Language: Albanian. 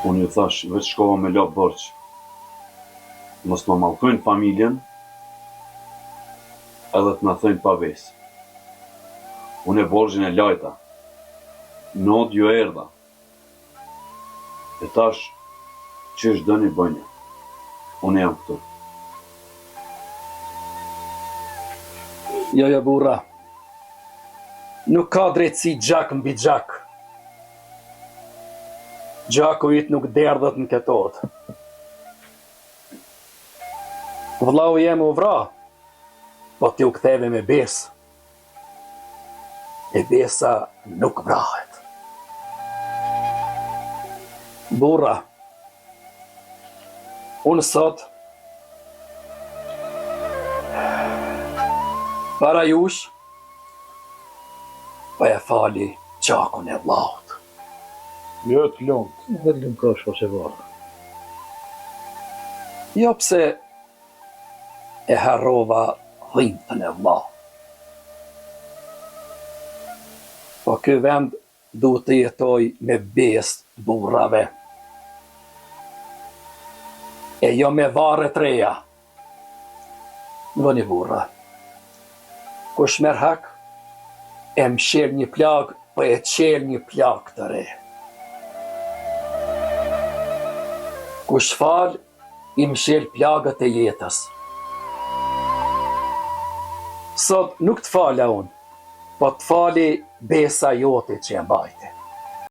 Unë ju thash, veç shkova me la borç. Mos më mallkojnë familjen, edhe të na thënë paves. Unë e borxhin e lajta. Not ju erdha. E tash, ç'është dëni bëjnë. Unë jam këtu. Jo, burra. Nuk ka drejtësi gjak mbi gjak. Gjaku yt nuk derdhet në këtot. Vllau jem u vra, po ti u ktheve me besë. E besa nuk vrahet. Burra, unë sot para jush po e fali qakun e vllaut. Jo të lumt, vetëm ka shosë varë. Jo pse e harrova dhimbtën e vllaut. Po ky vend duhet të jetoj me besë burrave. E jo me varre të reja. Vëni burra. Kush merr hak, e mshel një plag, po e qel një plag të re. Kush fal, i mshel plagët e jetës. Sot nuk të fala unë, po të fali besa jote që e mbajti.